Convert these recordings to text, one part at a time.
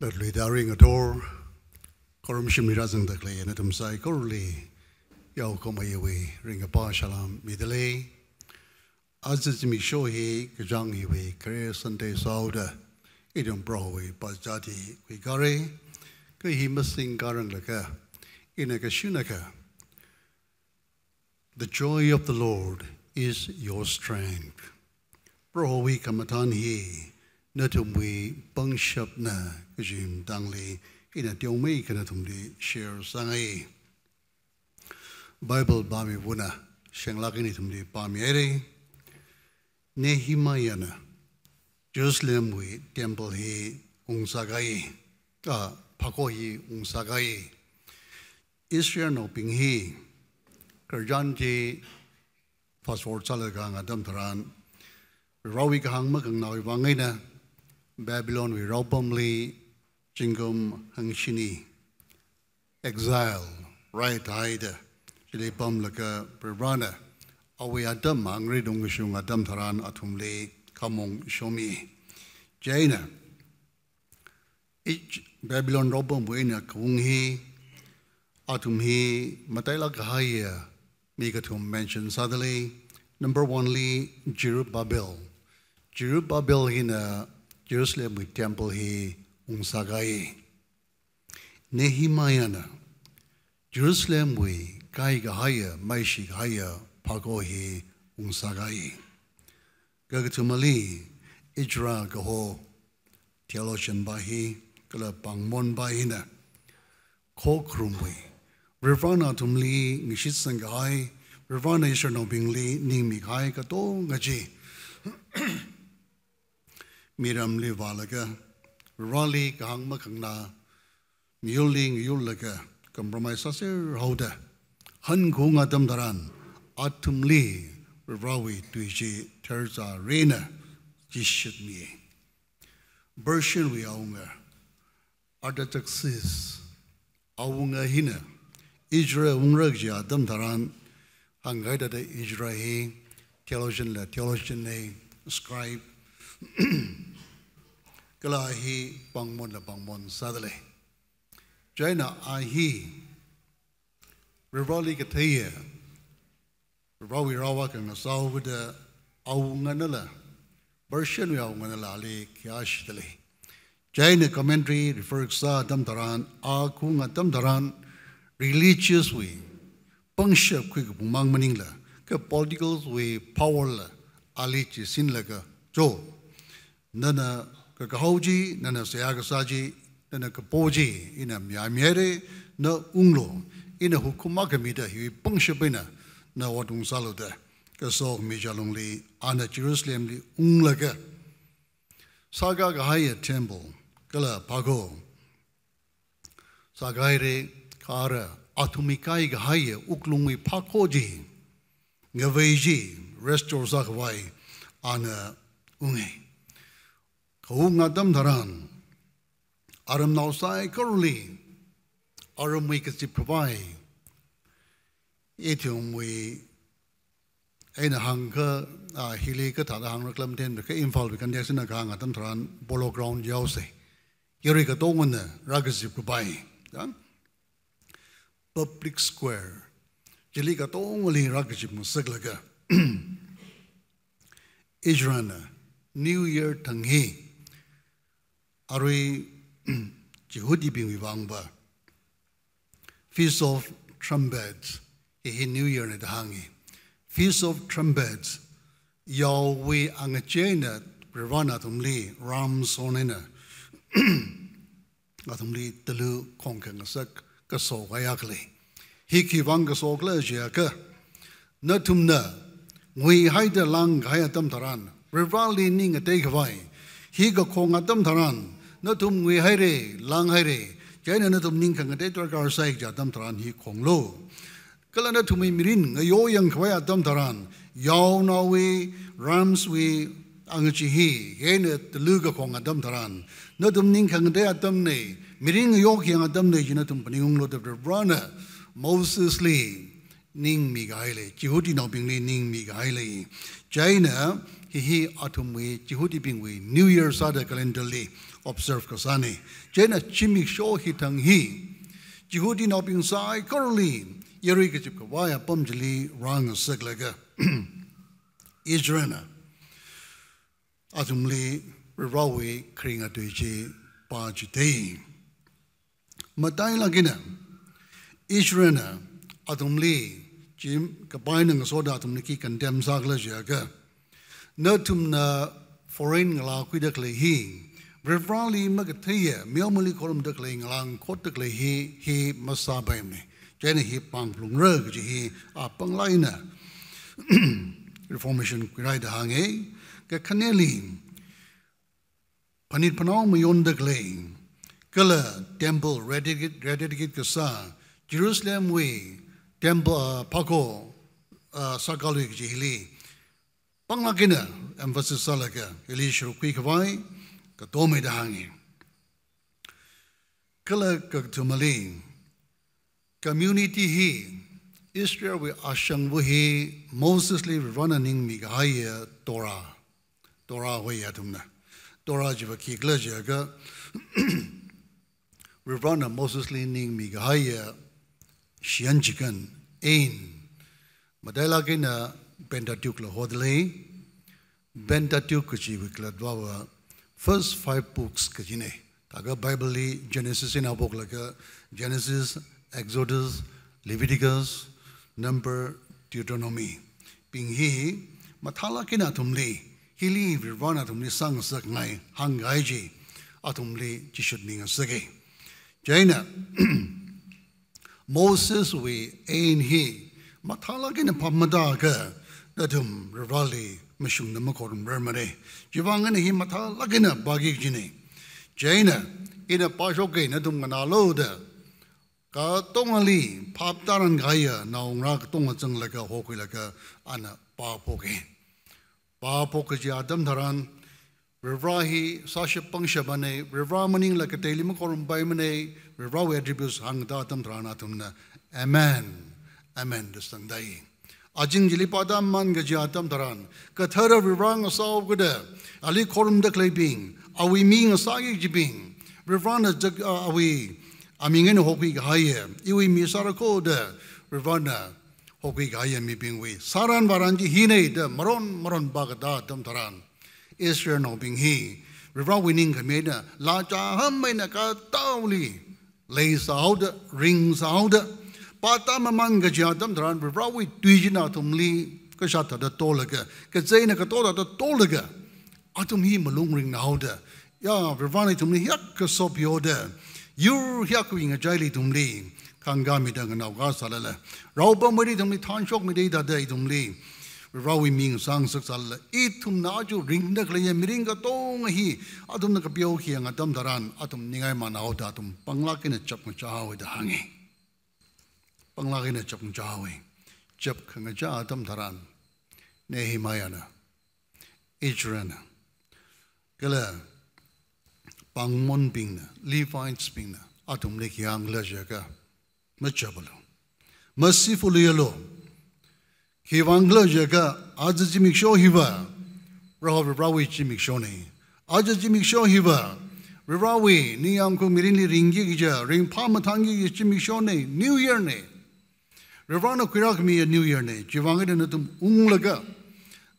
That leading a door, Korumshim doesn't declare, and Adam say, Corley, Yao come away, ring a bar shalam, middelay. As it's me show he, Kajangi way, career Sunday soda, Idum Broadway, Bajati, Quigari, he must sing Garanglaka, in a Kashunaka. The joy of the Lord is your strength. Broadway Kamatan he. Natum we bunch up na Jim Dangli in a Diomi Kanatumli share Sangai Bible Bami Wuna Shanglakinitumli Bamiere Nehimayana Jerusalem we temple he Unsagai Pakohi Unsagai Israel no Ping he Karjanji fast forward Salagang Adam Taran Rawi Kahang Makang Nawi Wangina Babylon we Raubamli, Jingum Hangshini, exile, right hide, Jilipam Laka, Perana, Awi Adam, Angry Dungushung Adam Taran Atumli, Kamong Shomi, Jaina, each Babylon Robam Wina Kunghi, Atumhi, Matayla Kahaya, Megatum mentioned suddenly, number 1 Jerubbaal. Jerubbaal in a Jerusalem with temple he Unsagai. Nehimayana. Jerusalem we Kai Gahaya, Maishi Haya, Pago he Unsagai. Gagatumali, Ijra Gaho, Theologian Bahi, Gala Pangmon Bahina, Kokrumwe, Rivana Tumli, Nishitsangai, Rivana Ishano Bingli, Nimikai Kato Gaji. Miram Livalaga, Raleigh, Gang Makangna, Muling Yulaga, Compromise Hoda, Han Kung Adam Daran, Atum Lee, Rawi Tuichi, Terza Rena, Jishit me. Bershon we aunga, Artaxis, Aunga Hina, Israel Unragja, Adam Daran, Hangaida de Israel, theologian, scribe. Kalahi Bangmon Sadale. Jaina Ahi Rivali Kataya Rawi Rawak and Asau with the Aunganala version we Aunganala Ali Kiashtali. Jaina commentary refers to Damtaran, Akung at Damtaran, religious way, Pungship quick Bumang Maningla, political way, powerla, Ali Chisinlaga, Joe. Nana Kakahoji, Nana Sayagasaji, Nana Kapoji, in a Miamere, no Unglo, in a Hukumakamida, he Pungshapina, no what Unsaluda, Kaso Mijalongli, Anna Jerusalem, Unglaga, Saga Gahaya Temple, Kala Pago, Sagaire, Kara, Atumikai Gahaya, Uklumi Pakoji, Gaveji, Restore Zakawai, Anna Ungi. Kung Adam Taran, Aram Nausai Corley, Aram we could provide. Etium we Aina Hanka, Hilika, Tadahang Reclamten, the Infal, we can descend a gang Adam Taran, Bolo Ground Jose. Yerika Dongana, Ragazip Kubai. Public Square. Jelika Tongoli Ragazip Musaglaka. Ijrana, New Year Tanghi. Ari Jehudi bin Wangba. Feast of Trumpets, he New Year at Hangi. Feast of Trumpets, Yahweh Angachena, Ravana Tumli, Ram Sonena, Atumli, Telu, Konkangasak, Kaso, Ayakli. Hiki Vangaso Glaciaka, Natumna, we hide the lang Hayatam Taran, Rivali Ning a take away. Higa Kongatam Taran. Natum we hire, lang hire, Jaina Natum Ninkang a dator car side, Jadam Taran, he Kong Lo. Kalana to me Mirin, a yo young Kwaya Taran, Yao Nawi, Rams we Angachihi, Yanet, the Luga Kong Adam Taran, Natum Ninkang de Adamne, Mirin Yoki and Adamne, Jinatum Paniung of the Brana, Moses Lee, Ning Migaile, Jehudi no Bingli Ning Migaile, Jaina, hi atumwe jihudi bingwe New Year sada calendarly observe kasani jena chimik show hitang hi jihudi no bing sai curly yeri ke chip waya pamjali rang seglaga Israel atumli rawi kringa tuji pa jite matai lagina Israel atumli Jim kabainang soda atumli ki condemn sagla jaga natum na foreign ngala kuidakle hi revrali magathaya miamuli kolum dakle ngalang khot dakle hi masabaimne jene hi pangplung reg ji hi a panglaina reformation kurai da hange ka khaneli panit panau mayon dakle kala temple rededicate kasa Jerusalem we temple pako sakalu ji hili Pangakina emphasis salaka Elisha Kwikawai Katome Dahangi Kala Kaktumali Community he Israel we Ashang Wuhi Moses li running Migahaya Torah Wayatumna Torah Jivaki Glajaga Rivana Moses li ning Migahaya Shianchikan Ain Madela Gina Pentateuch la hodle Pentateuch kachi wikla dwawa first 5 books kajine taga Bible li Genesis in abok laga Genesis Exodus Leviticus Number Deuteronomy pinghi mathala kina tumli hili virwana tumli sang sak ngai hangai ji atumli jishud ninga sage jaina Moses we ain he mathala kina pamadaga Datum Rivali Mishung the Makorum Bermare. Jivangan he mata lagina bagi jine. Jaina in a pashoke natum manaloda. Ka tongali pap taran gaya now rak tongatung like a hoki like a ana pa poke. Pa pokaji adam dharan Rivrahi Sasha Pangshabane, Rivramaning like a telimakorum baimane, Rivrawi attributes hang datum dranatumna. Amen. Amen. The Sandai. Ajing jilipadam man gajatam taran. Kathara vivrang asaw gada. Ali korum da klebing. Awi ming asagi jibing. Vivrana jag awi. Amingen hoki gaya. Iwi misarako da. Vivrana hoki gaya mi bing we. Saran varanji hine da maron bagada tam taran. Israel no bing he. Vivra winning kameda. La jaham na ka tauli. Lays out rings out. Pata mamang gajadam dran Vivrawi Dujina tumli Kashata the Tolaga, Kazena Katola the Tolaga, Atum he malung ring nauda, Ya Vivani tumli Yakasop yoda, Ur Yakuing a jali tumli, Kangami danganauga salala, Rauba Medi tumli Tanshok Medida day tumli, Vivrawi Ming sang suksal, Itum Naju ring the Clay Miringa Tong he, Atum the Kapioki and Adam Daran, Atum Ningaiman out Atum, Panglakin a chapmacha with the hanging. Panglagina chap jawi, chap kangaja adam dharan, Nehimayana, Ijrana, Gala, Pangmon bingna, Levites bingna, Atum Nikiang Lajaga, Machabalo, Mercifully alone, Hivangla Jaga, Azimik show hiva, Rawi Jimik Shoni, Azimik show hiva. Rawi, Niamko Mirinli Ringija, Ring Palmatangi, Jimik Shone, New Year ne. Ravana Kirak me a New Year ne, Jivanga natum Unglaga,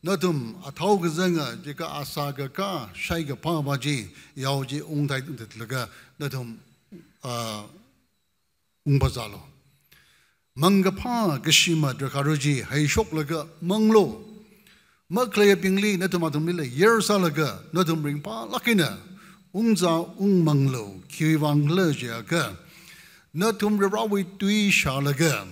natum Ataugazanga, Jika Asaga ka, Shaiga Pamaji, Yauji Ungtai Laga, natum Umbazalo. Mangapa, Gashima, Drakaruji, Haishok Laga, Manglo, Maklaya Pingli, Natumatumilla, Yersalaga, Natum Ring Pa, Lakina, Unza Manglo, Kiwang Jaga, Natum Rawi Tui Shalaga.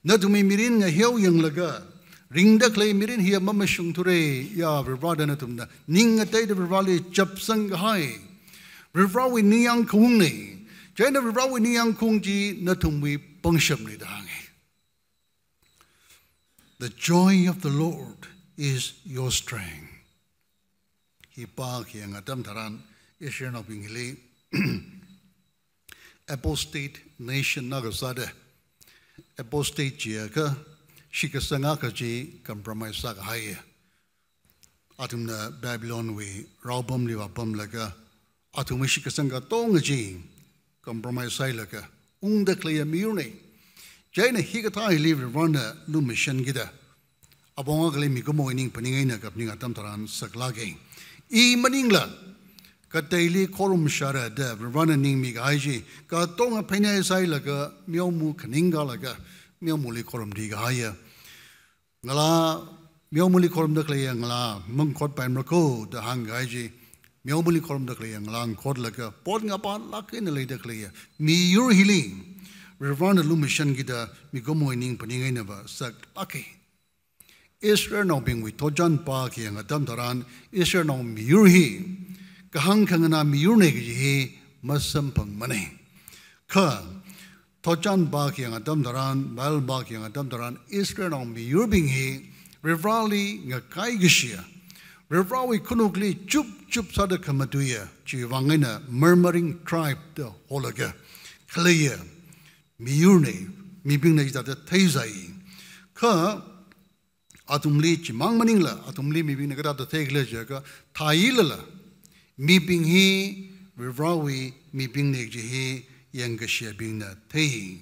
Natumi mirin nga hiyaw yang laga. Ring da clay mirin hiya mamashung ture ya virvada natumna. Ning atay da virvali chapsang hai. Virvawi niyang kung ni. Jayna virvawi niyang kung ji natumi pangsham ni dahangi. The joy of the Lord is your strength. Hipa kiyang atam taran isya na pingili. Apostate nation nagasada. Apostate jiaga, shikasangaka ji compromise saga haya. atumna Babylon we raubam liwa bam laga atumishika sanga tonga ji compromise sai laga ungda clear miune jaina higata I live run lu mission gida abonga kle mi ko moining paningai na kapninga tam taran saklage I maningla ka daily korum shara da run ning mi gaiji ka tonga penya sai laga miomu kninga laga miomuli korum diga haya ngala miomuli korum da kle ngala mungkot pan rako da hangaiji miomuli korum da kle ngala ngkot laga pot nga pa lakin le da kle mi yur healing run lu mission gida mi ko moining paningai na ba sak laki Israel no bing we tojan pa ki ang adam taran Israel no miurhi kahang kangana miurne ki masam pang mane ka tojan pa ki ang adam taran bal ba ki ang adam taran Israel no miur bing hi rivrali nga kai gishia rivrali kunukli chup chup sada kamatuya chi wangina murmuring tribe the holaga clear miurne mi bing na jata theizai ka atumli chimang maningla atumli mi bing nagara da thegle jaga thailala mi bing hi rivrawi mi bing ne ji hi yangashia bing na thei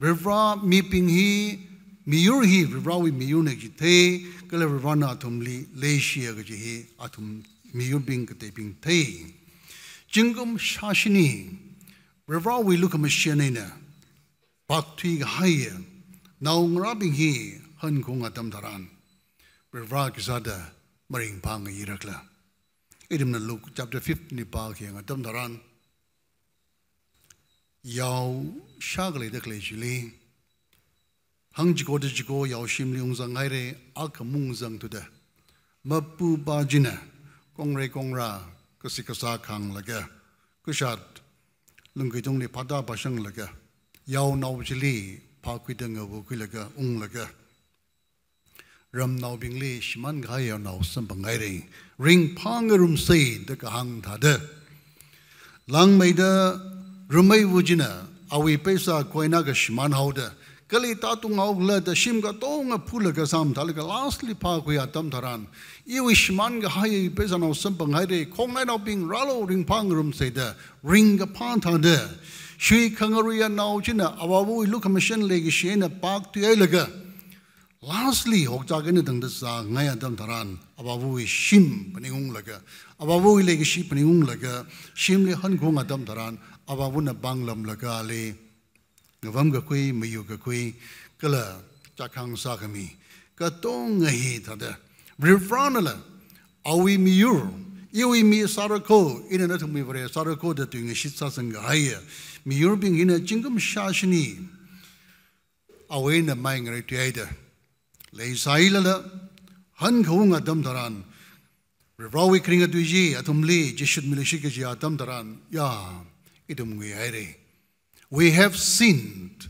rivra mi bing hi mi yur hi rivrawi mi yur ne ji thei kala rivana atumli leishia ga ji hi atum mi yur bing ka te bing thei jingum shashini rivrawi lukam shenena bakthi ga haya now ngrabing hi han kong atam taran Rivra kisada maring pang irakla idim na Luke chapter 15 ni pa ki atam taran yaw shagle de kle jili hang jiko de jiko yaw shim liung zang ai re ak mung zang tu de mapu ba jina kong re kong ra kasikasa khang laga kushat lung ki tong ni phada ba sang laga yaw naw jili pa kwi de ngaw kwi laga ung laga ram now bing li shman gaya now some bangai ring pangarum say the kahang thada lang maida rumai wujina awi pesa koina ga shman hauda kali tatung augla the shim ga tonga phula ga sam thal ga lastly pa ko ya tam tharan iwi shman ga hai pesa now some bangai khongai now bing ralo ring pangarum say the ring ga pan thada shui khangaria now jina awabu look mission legi shena pak tu ai laga lastly hokjagene dang da sa ngaya dam taran ababu shim paningung laga ababu legi shi paningung laga shim le han khong adam taran ababu na banglam laga le ngawam ga koi mayu ga koi kala chakhang sa kami ka tong ngai thada rivranala awi miyur iwi mi sarako ina na thumi vare sarako da tuing shitsa sanga haya miyur bing ina jingam shashini awe na mai ngai tiaida lei sailala han khung adam taran rivawi kringa tuji atumli jishud milishika ji adam taran ya idum we aire we have sinned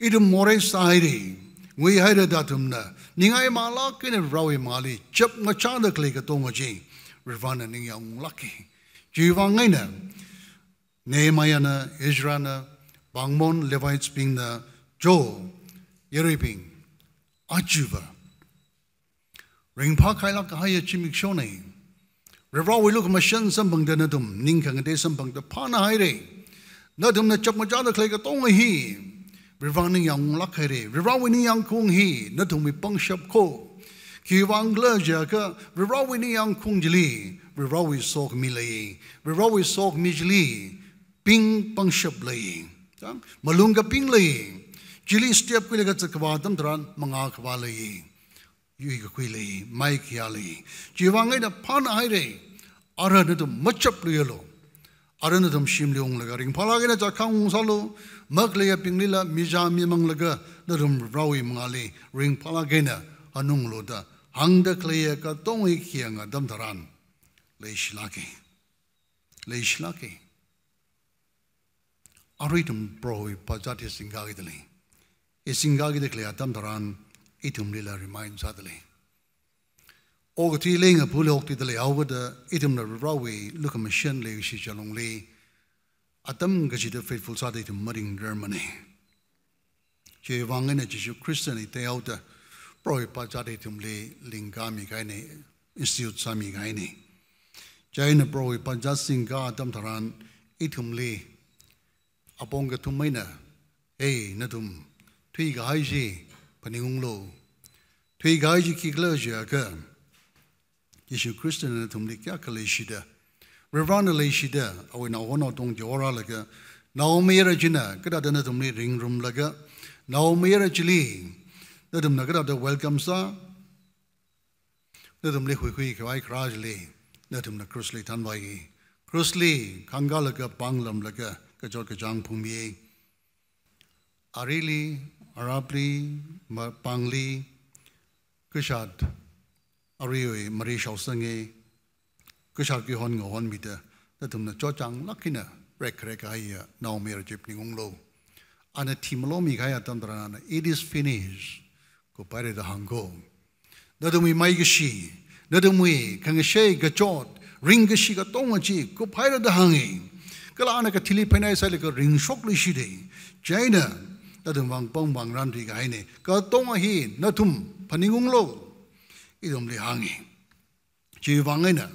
idum more saire we haida datumna ningai mala kin rivawi mali chap ngacha da kle ka tonga ji rivana ning yang lucky jiwangai na Nehemiah na Ezra na Bangmon Levites bing na Jo Yeribing Ajuva ring pa kai la ka ya chimik shone revra we look mashan sambang da nadum ning kang de sambang da pa na hai re nadum na chap ma ja da klai ka tong hi revra ning yang lak hai re revra we ning yang kung hi nadum mi pang shap ko ki wang la ja ka revra we ning yang kung jili revra we sok mi lai revra we sok mi jili ping pang shap lai malung ka ping lai Jili step kwi lega tsakwa dam taran manga kwa lai yui ka kwi lai mai kia lai jiwangai na pan hai re ara na dum machap liya lo ara na dum shim liong laga ring pala gina jakang ung salo mag liya ping lila mija mi mang laga na dum rawi mga li ring pala gina anung lo da hang da kliya ka tongi kia nga dam taran lai shilaki aray dum broi pajati singagi dali Isingagi de kle atam taran itum lila remind sadly. Ogati ling a pull okti the layover itum the rawi look a machine lay she jalong lay atam gaji the faithful sadi to mudding Germany. Che wang in a Jesu Christian te out the pro pajadi tum lay lingami kaine institute sami gaini China pro panjasing ka tam tharan itumli apong ka tumaina natum thui gai ji paningung lo thui gai ji ki glaja ka Yeshu Christian tumli kya kale shida Reverend le shida awina wono tong jora laga Naomi rajina kada dana tumli ring room laga Naomi rajili dadum nagada da welcome sa dadum le hui kwai krajli dadum na krusli tanwai krusli kangalaga banglam laga kajor kajang phumbi arili arabli pangli kushad arioi mari shausange kushad ki hon ngon mita dadum na chochang lakina rek ai Naomi rajip ningunglo ana timlo mi kaya tandrana it is finished ko pare da hango nadumi mai gashi nadumi kangashe gachot ring gashi ga tongachi ko pare da hangi kala ana ka thili penai sale ko ring shok li shi de China nadum wang pong bang ran ri ga haine ka tonga hi nathum phaningung lo idom li hangi chi wangaina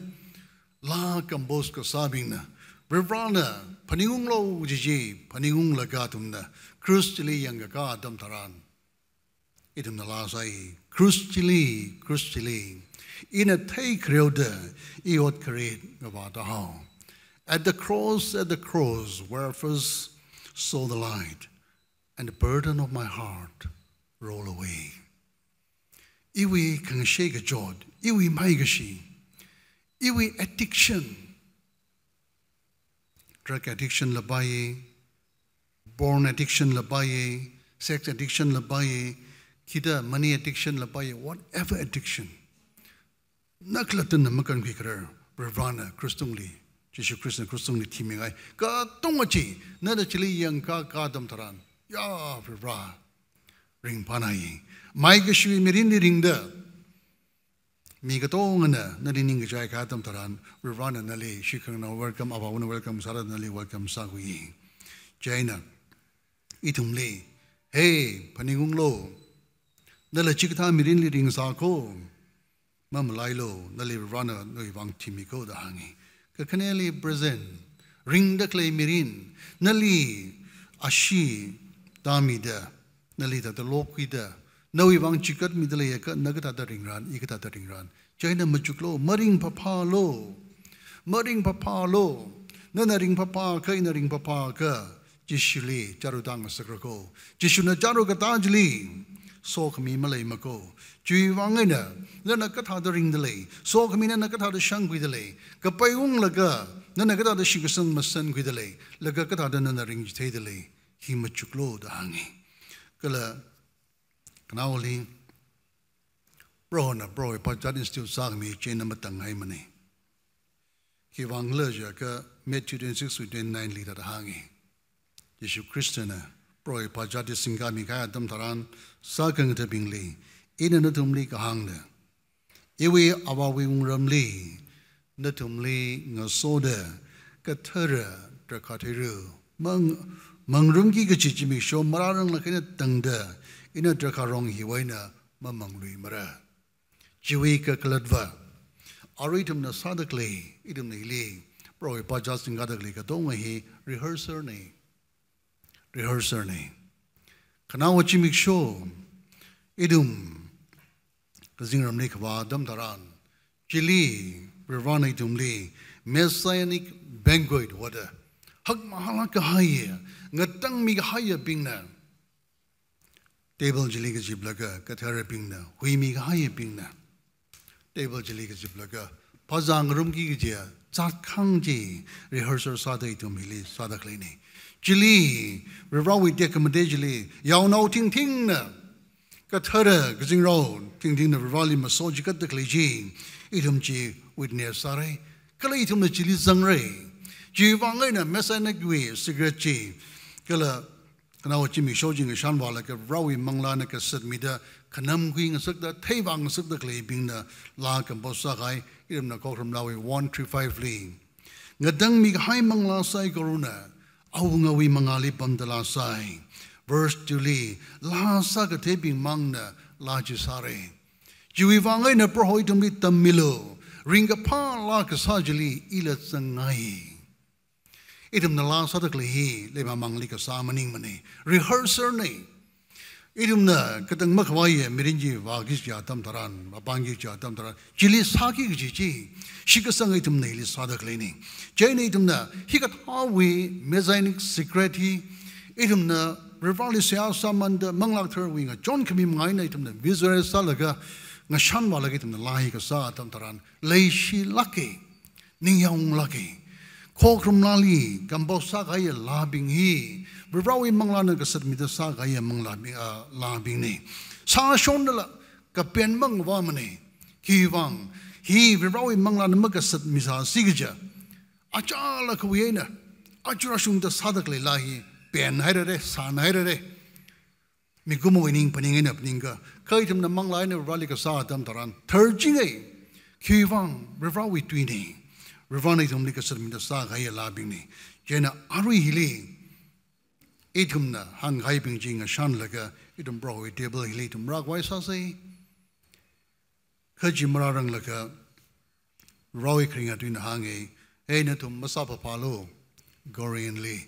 la kambos ko sabina Revrana paningung lo jiji paningung lagatumna krustili yang ga dam taran idum na lasai krustili in a take reuda iot create about the how at the cross where I first saw the light and the burden of my heart roll away iwi kan shake a jod iwi maigashi iwi addiction drug addiction labaye, born addiction labaye, sex addiction labaye, kita money addiction labaye, whatever addiction. Naklatan na makan kikrar, Ravana, Kristungli, Jishu Krishna Kristungli timingay, ka tongachi, nada chili yang ka dam taran, ya Ravra, ring panay, may gashui mirini ring da, mi katong na narining jay katam taran Ravana nali shikang na welcome abauna welcome sarad nali welcome sagui China itumli hey paningung lo nala chikta mirin li ring sa ko mam lai lo nali Ravana noi wang timiko da hangi ka kaneli present ring da clay mirin nali ashi tamida nali da lokida Nawi wang chikat midale yaka nagata da ringran ikata da ringran China majuklo maring papa lo nana ring papa ka ina ring papa ka jishili jarudang sakrako jishuna jaruga tajli sok mi malay mako chui wangena nana katha da ring dale sok mi nana katha da shang guidale kapayung laga nana katha da shigasang masan guidale laga katha da nana ring jitay dale hi majuklo da hangi kala Kanauli, bro, but that is still sang me, China Matangai money. He wang leja ka met 2006 liter hangi. Yeshu Christian, bro, but that is singami kaya dam taran, sakang tabingli, in a natumli kahangda. Iwi awawi ramli, natumli ngasoda, katera, drakatiru, mangrungi gachichimi show marang lakina tangda. Ina drakarong hiwaina mamanglui mara. Jiwi ka kaladva. Aritum na sadakli, idum ni li. Bro, pa justin gadagli ka tonga hi rehearser ni. Kanawa chimik show. Idum. Kazingram ni kawa dam taran. Chili, Ravana idum li. Messianic banquet wada. Hag mahala ka haya. Ngatang mi haya bingna. Table jili ka jiblaga kathara pingna hui mi haye pingna table jili ka jiblaga pazang room ki gija chat khang ji rehearsal sada itu mili sada kleini jili rawi dekamade jili yaw nau ting ting na kathara gajing ro ting ting na rawali masoji kat de kleji itum ji witness sare kala itum na jili zangre ji wangai na mesana gwe cigarette ji kala Now, Jimmy showing a shanwa like a rawi manglana ka sit mida, kanam queen a suk the tavang suk the clay being the lark and bosakai, idem na kokram nawi 135 lee. Ngadang mi hai mangla sai corona, awunga wi mangali bandala sai. Verse 2 lee, la saka taping mangna, la jisare. Jiwi wangai na prohoi tumli tamilo ringa pa la ka sajali ila sangai. Itum na la sadakli hi le mamangli ka samaning mani rehearser ni. Itum na katang makwai mirinji wagis ja tam taran mapangi ja tam taran jili saki ji shika sangai tum na ili sadakli ni. Jane itum na hikat hawi mezainik security itum na rivali siya samanda manglak terwi nga John kami mga na itum na visual salaga nga shan wala itum na lahi ka sa tam taran leishi laki ningyang laki kokrum lali gambo sa kaya labing hi rivali mangla na kasat mida sa kaya labing ni sa shondala kapen mang wamani kiwang hi rivali mangla na magkasat misa sigja achala kawiyena achura shungda sadakli lahi pen hairare san hairare migumo ining paningin apninga kaitam na manglai na rally ka sa tam taran thirjingai kiwang rivrawi twini rivani tum lika sarminda sa gaya labing ni jena arui hili itum na hang hai ping jing a shan laga itum browi table hili tum ragwai sa say kaji mararang laga rawi kringa twin hangi na tum masapa palo gorian li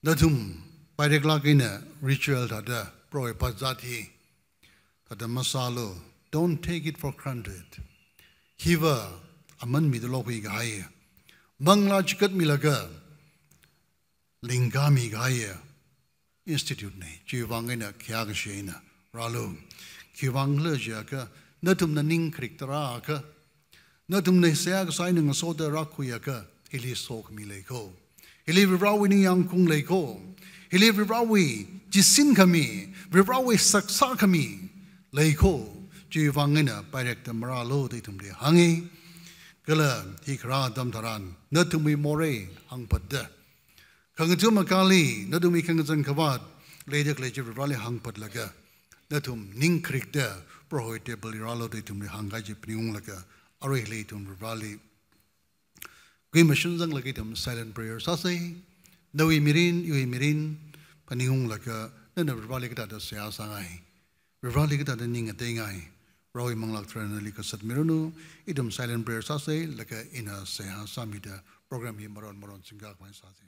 Natum Paideklakina ritual tada proe pazati tada masalo. Don't take it for granted. Hiva aman midolopi gaya. Mangla chikat milaga lingami gaya institute ne chiwangina kyagashina ralo kiwangla jaka natum na ning kriktara ka natum ne seag signing soda rakuyaka ili sok mileko. Hili virawi ni yang kung leko. Hili virawi jisin kami. Virawi saksa kami. Leko. Ji wangina pairek ta maralo di tumli hangi. Kala hikra dam taran. Natumi more hang padda. Kangatum makali. Natumi kangatang kawad. Lejak lejak virali hang pad laga. Natum ning krik da. Prohoi tebal iralo di tumli hangaji pniung laga. Aroi hili tum virali. Kaya masyunzang lagi tam silent prayer sasay nawi mirin paningong laga na berbalik kita ada siya sangay berbalik kita ada ninga tengay rawi manglak tranali kasat mirunu idam silent prayer sasay laga ina siya samida program hi maron singgak may sasay